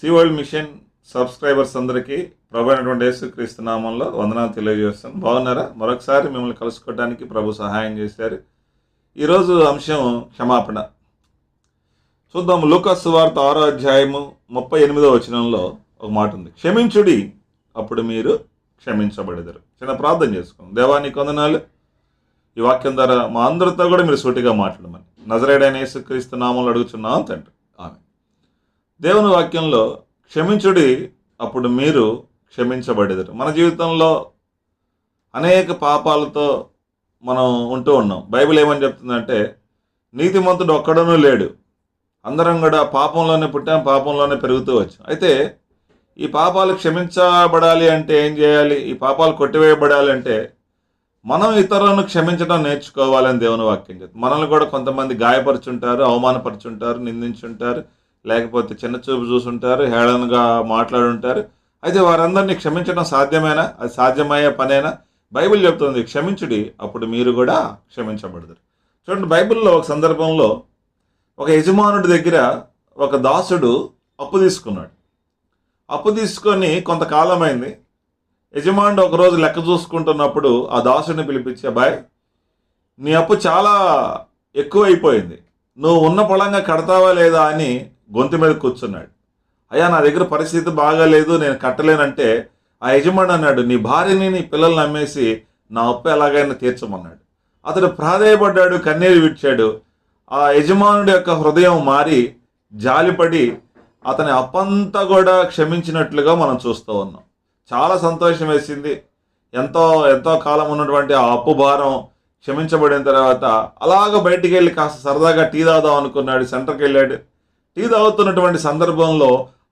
C world machine subscribers అందరికీ ప్రభు అయినటువంటి యేసుక్రీస్తు నామంలో వందనాలు తెలియజేస్తాను. బాగున్నారా? మరొకసారి మిమ్మల్ని కలుసుకోవడానికి ప్రభు సహాయం చేశారు. ఈరోజు అంశం క్షమాపణ. చూద్దాం. లూకాసు వార్త 6వ అధ్యాయము 38వ వచనంలో ఒక మాట ఉంది. క్షమించుడి, అప్పుడు మీరు క్షమించబడెదరు. చిన్న ప్రార్థన చేసుకుందాం. దేవా నీకు వందనాలు. ఈ వాక్యం ద్వారా మా అందరితో కూడా మీరు సూటిగా మాట్లాడమని నజరేయుడైన యేసుక్రీస్తు నామంలో అడుగుచున్నాం తండ్రి, ఆమేన్. దేవుని వాక్యంలో క్షమించుడి, అప్పుడు మీరు క్షమించబడేదారు. మన జీవితంలో అనేక పాపాలతో మనం ఉంటూ ఉన్నాం. బైబిల్ ఏమని చెప్తుందంటే, నీతిమంతుడు ఒక్కడనూ లేడు, అందరం కూడా పాపంలోనే పుట్టాం, పాపంలోనే పెరుగుతూ వచ్చాం. అయితే ఈ పాపాలు క్షమించబడాలి అంటే ఏం చేయాలి? ఈ పాపాలు కొట్టివేయబడాలి అంటే మనం ఇతరులను క్షమించడం నేర్చుకోవాలని దేవుని వాక్యం చెప్తుంది. మనల్ని కూడా కొంతమంది గాయపరుచుంటారు, అవమానపరుచుంటారు, నిందించుంటారు, లేకపోతే చిన్న చూపు చూసుంటారు, హేళనగా మాట్లాడుంటారు. అయితే వారందరినీ క్షమించడం సాధ్యమేనా? అది సాధ్యమయ్యే పనేనా? బైబిల్ చెప్తుంది క్షమించుడి, అప్పుడు మీరు కూడా క్షమించబడతారు. చూడండి, బైబిల్లో ఒక సందర్భంలో ఒక యజమానుడి దగ్గర ఒక దాసుడు అప్పు తీసుకున్నాడు. అప్పు తీసుకొని కొంతకాలం అయింది. యజమానుడు ఒకరోజు లెక్క చూసుకుంటున్నప్పుడు ఆ దాసుడిని పిలిపించి, అబ్బాయి నీ అప్పు చాలా ఎక్కువ అయిపోయింది, నువ్వు ఉన్న పొలంగా కడతావా లేదా అని గొంతు మీద కూర్చున్నాడు. అయ్యా నా దగ్గర పరిస్థితి బాగాలేదు, నేను కట్టలేనంటే ఆ యజమాని అన్నాడు, నీ భార్యని నీ పిల్లల్ని అమ్మేసి నా అప్పు ఎలాగైనా తీర్చమన్నాడు. అతడు ప్రాధేయపడ్డాడు, కన్నీరు విడిచాడు. ఆ యజమానుడి యొక్క హృదయం మారి జాలిపడి అతని అప్పంతా కూడా క్షమించినట్లుగా మనం చూస్తూ ఉన్నాం. చాలా సంతోషం వేసింది. ఎంతో ఎంతో కాలం ఉన్నటువంటి ఆ అప్పు భారం క్షమించబడిన తర్వాత అలాగ బయటికి వెళ్ళి కాస్త సరదాగా టీ తాగుదాం అనుకున్నాడు. సెంటర్కి వెళ్ళాడు. టీ తాగుతున్నటువంటి సందర్భంలో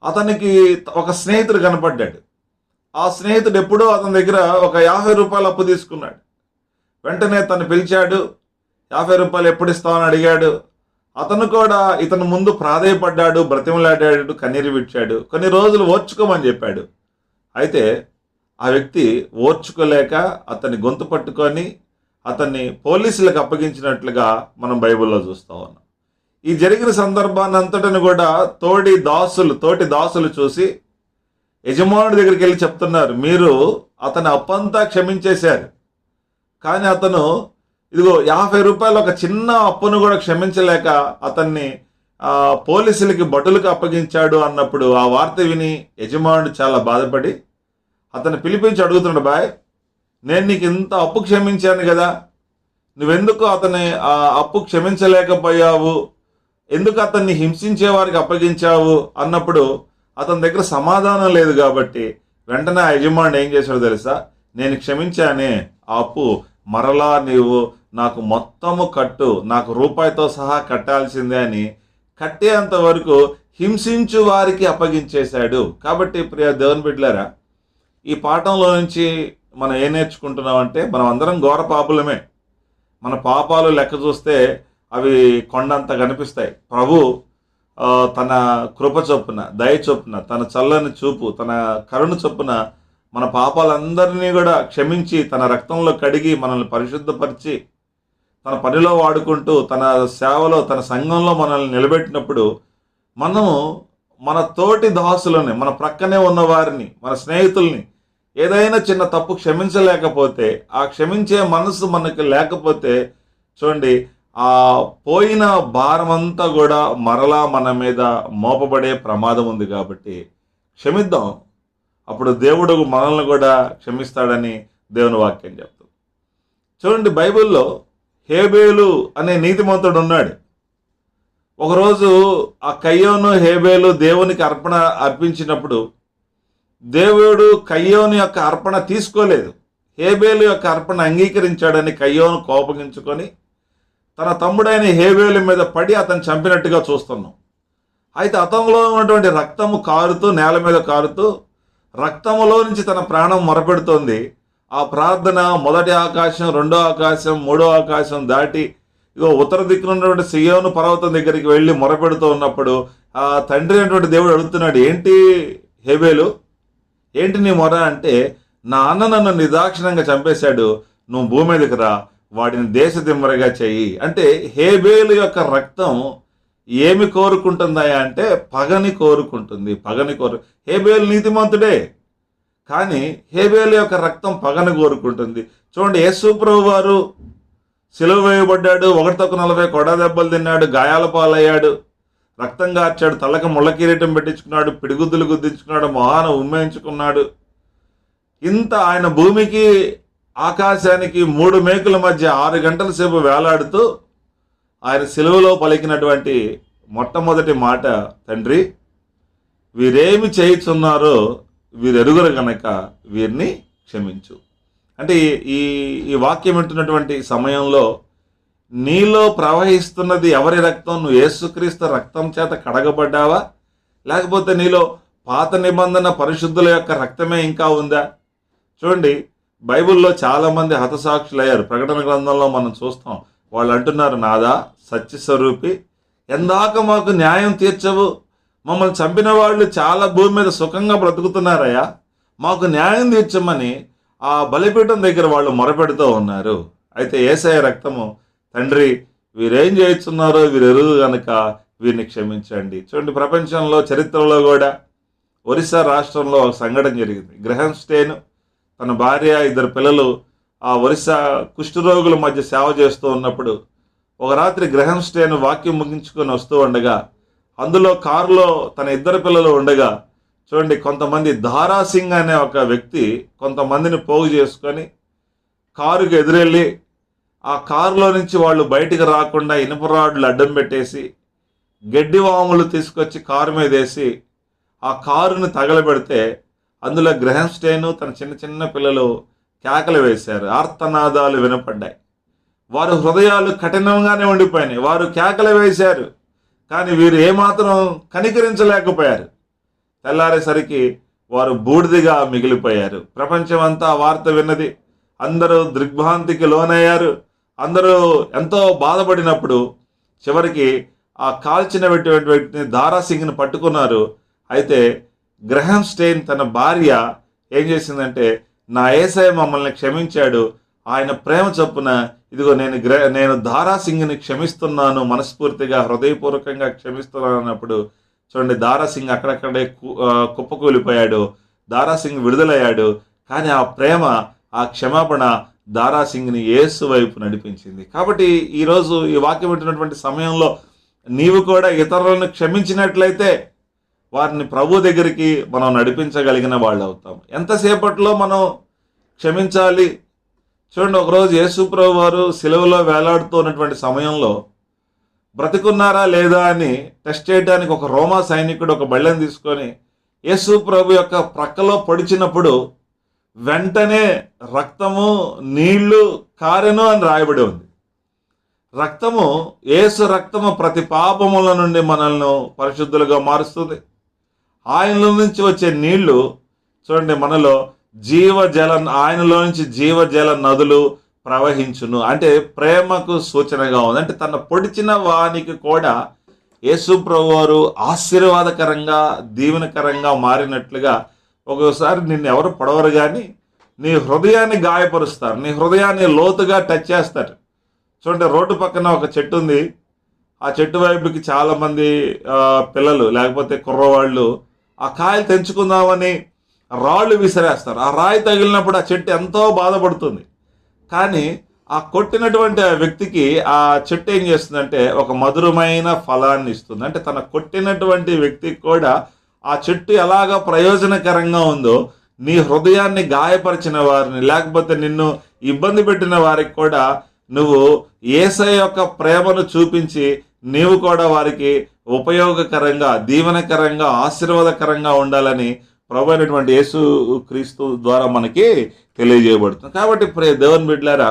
అతనికి ఒక స్నేహితుడు కనపడ్డాడు. ఆ స్నేహితుడు ఎప్పుడో అతని దగ్గర ఒక 50 రూపాయలు అప్పు తీసుకున్నాడు. వెంటనే తను పిలిచాడు. 50 రూపాయలు ఎప్పుడు ఇస్తామని అడిగాడు. అతను కూడా ఇతను ముందు ప్రాధేయపడ్డాడు, బ్రతిమలాడాడు, కన్నీరు విడిచాడు. కొన్ని రోజులు ఓర్చుకోమని చెప్పాడు. అయితే ఆ వ్యక్తి ఓర్చుకోలేక అతన్ని గొంతు పట్టుకొని అతన్ని పోలీసులకు అప్పగించినట్లుగా మనం బైబిల్లో చూస్తూ ఉన్నాం. ఈ జరిగిన సందర్భాన్ని అంతటిని కూడా తోటి దాసులు చూసి యజమానుడి దగ్గరికి వెళ్ళి చెప్తున్నారు, మీరు అతని అప్పంతా క్షమించేశారు, కానీ అతను ఇదిగో 50 రూపాయలు ఒక చిన్న అప్పును కూడా క్షమించలేక అతన్ని పోలీసులకి భటులకు అప్పగించాడు అన్నప్పుడు ఆ వార్త విని యజమానుడు చాలా బాధపడి అతన్ని పిలిపించి అడుగుతున్నాడు, బాయ్ నేను నీకు ఇంత అప్పు క్షమించాను కదా, నువ్వెందుకు అతని ఆ అప్పు క్షమించలేకపోయావు, ఎందుకు అతన్ని హింసించే వారికి అప్పగించావు అన్నప్పుడు అతని దగ్గర సమాధానం లేదు. కాబట్టి వెంటనే ఆ యజమానుడు ఏం చేశాడో తెలుసా, నేను క్షమించానే, ఆ అప్పు మరలా నీవు నాకు మొత్తము కట్టు, నాకు రూపాయితో సహా కట్టాల్సిందే అని కట్టేంత వరకు హింసించు వారికి అప్పగించేశాడు. కాబట్టి ప్రియ దేవుని బిడ్డలారా, ఈ పాఠంలో నుంచి మనం ఏం నేర్చుకుంటున్నామంటే, మనం అందరం ఘోర పాపులమే. మన పాపాలు లెక్క చూస్తే అవి కొండంత కనిపిస్తాయి. ప్రభు తన కృప చొప్పున, దయ చొప్పున, తన చల్లని చూపు, తన కరుణ చొప్పున మన పాపాలందరినీ కూడా క్షమించి తన రక్తంలో కడిగి మనల్ని పరిశుద్ధపరిచి తన పనిలో వాడుకుంటూ తన సేవలో తన సంఘంలో మనల్ని నిలబెట్టినప్పుడు మనము మన తోటి దాసులని, మన ప్రక్కనే ఉన్న వారిని, మన స్నేహితుల్ని ఏదైనా చిన్న తప్పు క్షమించలేకపోతే, ఆ క్షమించే మనసు మనకు లేకపోతే చూడండి, ఆ పోయిన భారమంతా కూడా మరలా మన మీద మోపబడే ప్రమాదం ఉంది. కాబట్టి క్షమిద్దాం, అప్పుడు దేవుడు మనల్ని కూడా క్షమిస్తాడని దేవుని వాక్యం చెప్తుంది. చూడండి, బైబిల్లో హేబేలు అనే నీతిమంతుడు ఉన్నాడు. ఒకరోజు ఆ కయ్యోను హేబేలు దేవునికి అర్పించినప్పుడు దేవుడు కయ్యోను యొక్క అర్పణ తీసుకోలేదు. హేబేలు యొక్క అర్పణ అంగీకరించాడని కయ్యోను కోపగించుకొని తన తమ్ముడైన హేబేలు మీద పడి అతను చంపినట్టుగా చూస్తున్నాం. అయితే అతనిలో ఉన్నటువంటి రక్తము కారుతూ, నేల మీద కారుతూ, రక్తములో నుంచి తన ప్రాణం మొరపెడుతోంది. ఆ ప్రార్థన మొదటి ఆకాశం, రెండో ఆకాశం, మూడో ఆకాశం దాటి ఇగో ఉత్తర దిక్కునున్నటువంటి సియోను పర్వతం దగ్గరికి వెళ్ళి మొరపెడుతూ ఉన్నప్పుడు ఆ తండ్రి అయినటువంటి దేవుడు అడుగుతున్నాడు, ఏంటి హేబేలు, ఏంటి నీ మొర అంటే, నా అన్న నన్ను నిర్దాక్షిణంగా చంపేశాడు, నువ్వు భూమి మీదకి రా, వాడిని దేశ దిమ్మరగా చెయ్యి అంటే హేబేలు యొక్క రక్తం ఏమి కోరుకుంటుందా అంటే పగని కోరుకుంటుంది. హేబేలు నీతిమంతుడే, కానీ హేబేలు యొక్క రక్తం పగని కోరుకుంటుంది. చూడండి, యేసు ప్రభు వారు సిలువ వేయబడ్డాడు, 140 కొడ దెబ్బలు తిన్నాడు, గాయాల పాలయ్యాడు, రక్తం కార్చాడు, తలకు ముళ్ళ కిరీటం పెట్టించుకున్నాడు, పిడిగుద్దులు గుద్దించుకున్నాడు, మొహాన ఉమ్మేయించుకున్నాడు. ఇంత ఆయన భూమికి ఆకాశానికి 3 మేకుల మధ్య 6 గంటల సేపు వేలాడుతూ ఆయన సిలువలో పలికినటువంటి మొట్టమొదటి మాట, తండ్రి వీరేమి చేయుచున్నారో వీరెరుగురు గనక వీరిని క్షమించు. అంటే ఈ వాక్యం వింటున్నటువంటి సమయంలో నీలో ప్రవహిస్తున్నది ఎవరి రక్తం? నువ్వు యేసుక్రీస్తు రక్తం చేత కడగబడ్డావా, లేకపోతే నీలో పాత నిబంధన పరిశుద్ధుల యొక్క రక్తమే ఇంకా ఉందా? చూడండి, బైబిల్లో చాలామంది హతసాక్షులయ్యారు. ప్రకటన గ్రంథంలో మనం చూస్తాం. వాళ్ళు అంటున్నారు, నాదా సత్యస్వరూపి, ఎందాక మాకు న్యాయం తీర్చవు? మమ్మల్ని చంపిన వాళ్ళు చాలా భూమి మీద సుఖంగా బ్రతుకుతున్నారయ్యా, మాకు న్యాయం తీర్చమని ఆ బలిపీఠం దగ్గర వాళ్ళు మొరపెడుతూ ఉన్నారు. అయితే యేసయ్య రక్తము, తండ్రి వీరేం చేస్తున్నారో వీరెరుగు గనక వీరిని క్షమించండి. చూడండి, ప్రపంచంలో చరిత్రలో కూడా ఒరిస్సా రాష్ట్రంలో ఒక సంఘటన జరిగింది. గ్రహం స్టేన్ తన భార్య 2 పిల్లలు ఆ ఒరిస్సా కుష్ఠరోగుల మధ్య సేవ చేస్తూ ఉన్నప్పుడు ఒక రాత్రి గ్రహం స్టేన్ వాక్యం ముగించుకొని వస్తూ ఉండగా అందులో కారులో తన 2 పిల్లలు ఉండగా చూడండి, కొంతమంది దారాసింగ్ అనే ఒక వ్యక్తి కొంతమందిని పోగు చేసుకొని కారుకు ఎదురెళ్ళి ఆ కారులో నుంచి వాళ్ళు బయటికి రాకుండా ఇనుప రాడ్లు అడ్డం పెట్టేసి గడ్డి వాములు తీసుకొచ్చి కారు మీద వేసి ఆ కారుని తగలబెడితే అందులో గ్రహం స్టేను తన చిన్న పిల్లలు కేకలు వేశారు, ఆర్తనాదాలు వినపడ్డాయి. వారి హృదయాలు కఠినంగానే ఉండిపోయినాయి. వారు కేకలు వేశారు, కానీ వీరు ఏమాత్రం కనికరించలేకపోయారు. తెల్లారేసరికి వారు బూడిదిగా మిగిలిపోయారు. ప్రపంచం అంతా వార్త విన్నది. అందరూ దిగ్భ్రాంతికి లోనయ్యారు. అందరూ ఎంతో బాధపడినప్పుడు చివరికి ఆ కాల్చిన వ్యక్తిని దారాసింగ్ని పట్టుకున్నారు. అయితే గ్రహం స్టెయిన్ తన భార్య ఏం చేసిందంటే, నా యేసయ్య మమ్మల్ని క్షమించాడు, ఆయన ప్రేమ చొప్పున ఇదిగో నేను దారాసింగ్ని క్షమిస్తున్నాను, మనస్ఫూర్తిగా హృదయపూర్వకంగా క్షమిస్తున్నాను అన్నప్పుడు చూడండి, దారాసింగ్ అక్కడక్కడే కుప్పకూలిపోయాడు. దారాసింగ్ విడుదలయ్యాడు. కానీ ఆ ప్రేమ, ఆ క్షమాపణ దారాసింగ్ని యేసు వైపు నడిపించింది. కాబట్టి ఈరోజు ఈ వాక్యం వింటున్నటువంటి సమయంలో నీవు కూడా ఇతరులను క్షమించినట్లయితే వారిని ప్రభు దగ్గరికి మనం నడిపించగలిగిన వాళ్ళు అవుతాం. ఎంతసేపట్లో మనం క్షమించాలి? చూడండి, ఒకరోజు యేసు ప్రభు వారు సిలువలో వేలాడుతూ ఉన్నటువంటి సమయంలో బ్రతికున్నారా లేదా అని టెస్ట్ చేయడానికి ఒక రోమా సైనికుడు ఒక బళ్ళని తీసుకొని యేసు ప్రభు యొక్క ప్రక్కలో పొడిచినప్పుడు వెంటనే రక్తము నీళ్లు కారెను అని రాయబడి ఉంది. రక్తము, యేసు రక్తము ప్రతి పాపముల నుండి మనల్ని పరిశుద్ధులుగా మారుస్తుంది. ఆయనలో నుంచి వచ్చే నీళ్లు చూడండి, మనలో ఆయనలో నుంచి జీవజల నదులు ప్రవహించును. అంటే ప్రేమకు సూచనగా ఉంది. అంటే తన పొడిచిన వానికి కూడా యేసు ప్రభు వారు ఆశీర్వాదకరంగా దీవెనకరంగా మారినట్లుగా ఒక్కోసారి నిన్ను ఎవరు పొడవరు కానీ నీ హృదయాన్ని గాయపరుస్తారు, నీ హృదయాన్ని లోతుగా టచ్ చేస్తారు. చూడండి, రోడ్డు పక్కన ఒక చెట్టు ఉంది. ఆ చెట్టు వైపుకి చాలామంది పిల్లలు లేకపోతే కుర్రవాళ్ళు ఆ కాయలు తెంచుకుందామని రాళ్ళు విసిరేస్తారు. ఆ రాయి తగిలినప్పుడు ఆ చెట్టు ఎంతో బాధపడుతుంది. కానీ ఆ కొట్టినటువంటి వ్యక్తికి ఆ చెట్టు ఏం చేస్తుందంటే ఒక మధురమైన ఫలాన్ని ఇస్తుంది. అంటే తన కొట్టినటువంటి వ్యక్తికి కూడా ఆ చెట్టు ఎలాగా ప్రయోజనకరంగా ఉందో నీ హృదయాన్ని గాయపరిచిన వారిని లేకపోతే నిన్ను ఇబ్బంది పెట్టిన వారికి కూడా నువ్వు యేసయ్య యొక్క ప్రేమను చూపించి నీవు కూడా వారికి ఉపయోగకరంగా, దీవెనకరంగా, ఆశీర్వాదకరంగా ఉండాలని ప్రభు అయినటువంటి యేసు క్రీస్తు ద్వారా మనకి తెలియజేయబడుతుంది. కాబట్టి దేవుని బిడ్డలారా,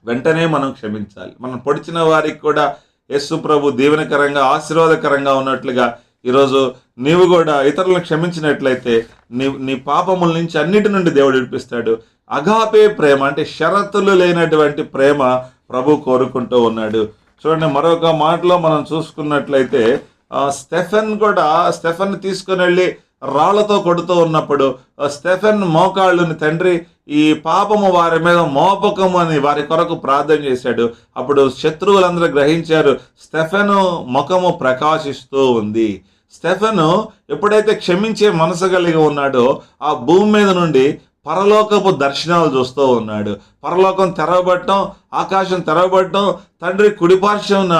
వెంటనే మనం క్షమించాలి. మనం పొడిచిన వారికి కూడా యేసు ప్రభు దీవెనకరంగా, ఆశీర్వాదకరంగా ఉన్నట్లుగా ఈరోజు నీవు కూడా ఇతరులను క్షమించినట్లయితే నీ పాపముల నుంచి అన్నిటి నుండి దేవుడు విడిపిస్తాడు. అగాపే ప్రేమ అంటే షరతులు లేనటువంటి ప్రేమ ప్రభు కోరుకుంటూ ఉన్నాడు. చూడండి, మరొక మాటలో మనం చూసుకున్నట్లయితే స్టెఫెన్ తీసుకుని వెళ్ళి రాళ్లతో కొడుతూ ఉన్నప్పుడు స్టెఫెన్ మోకాళ్ళుని తండ్రి ఈ పాపము వారి మీద మోపకము అని వారి కొరకు ప్రార్థన చేశాడు. అప్పుడు శత్రువులందరూ గ్రహించారు, స్టెఫెను ముఖము ప్రకాశిస్తూ ఉంది. స్టెఫెను ఎప్పుడైతే క్షమించే మనసు కలిగి ఉన్నాడో ఆ భూమి మీద నుండి పరలోకపు దర్శనాలు చూస్తూ ఉన్నాడు. పరలోకం తెరవబడటం, ఆకాశం తెరవబడటం, తండ్రి కుడిపార్శ్వమున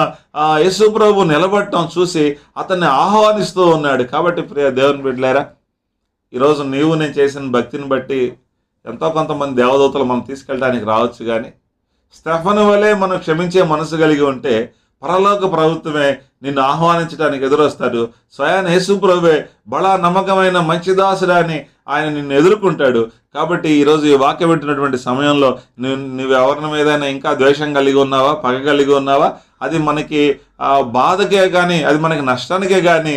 యేసు ప్రభు నిలబడటం చూసి అతన్ని ఆహ్వానిస్తూ ఉన్నాడు. కాబట్టి ప్రియ దేవుని బిడ్డలారా, ఈరోజు నీవు నేను చేసిన భక్తిని బట్టి ఎంతో కొంతమంది దేవదూతలు మనం తీసుకెళ్ళడానికి రావచ్చు, కానీ స్టెఫను వలె మనం క్షమించే మనసు కలిగి ఉంటే పరలోక ప్రభుత్వమే నిన్ను ఆహ్వానించడానికి ఎదురొస్తాడు. స్వయాన యేసు ప్రభువే బడా నమ్మకమైన మంచి దాసుడా అని ఆయన నిన్ను ఎదుర్కొంటాడు. కాబట్టి ఈరోజు ఈ వాక్యం వింటున్నటువంటి సమయంలో నువ్వు ఎవరి మీదైనా ఇంకా ద్వేషం కలిగి ఉన్నావా, పగ కలిగి ఉన్నావా, అది మనకి బాధకే కానీ, అది మనకి నష్టానికే కానీ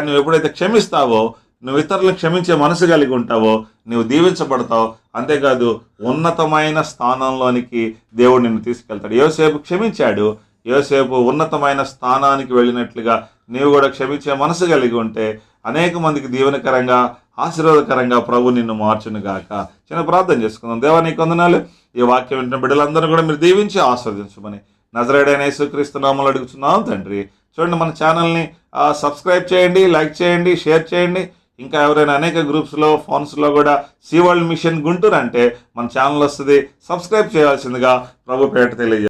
నువ్వు ఎప్పుడైతే క్షమిస్తావో, నువ్వు ఇతరులను క్షమించే మనసు కలిగి ఉంటావో, నువ్వు దీవించబడతావు. అంతేకాదు ఉన్నతమైన స్థానంలోనికి దేవుడు నిన్ను తీసుకెళ్తాడు. యోసేపు క్షమించాడు. యోసేపు ఉన్నతమైన స్థానానికి వెళ్ళినట్లుగా నీవు కూడా క్షమించే మనసు కలిగి ఉంటే అనేక మందికి దీవెనకరంగా, ఆశీర్వాదకరంగా ప్రభు నిన్ను మార్చును గాక. చిన్న ప్రార్థన చేసుకుందాం. దేవా నీకు వందనాలు. ఈ వాక్యం వింటున్న బిడ్డలందరూ కూడా మీరు దీవించి ఆస్వాదించమని నజరేయుడైన యేసుక్రీస్తు నామములో అడుగుతున్నాం తండ్రి. చూడండి, మన ఛానల్ని సబ్స్క్రైబ్ చేయండి, లైక్ చేయండి, షేర్ చేయండి. ఇంకా ఎవరైనా అనేక గ్రూప్స్లో, ఫోన్స్లో కూడా సీ వరల్డ్ మిషన్ గుంటూరు అంటే మన ఛానల్ వస్తుంది. సబ్స్క్రైబ్ చేయాల్సిందిగా ప్రభు పేట తెలియజేస్తాను.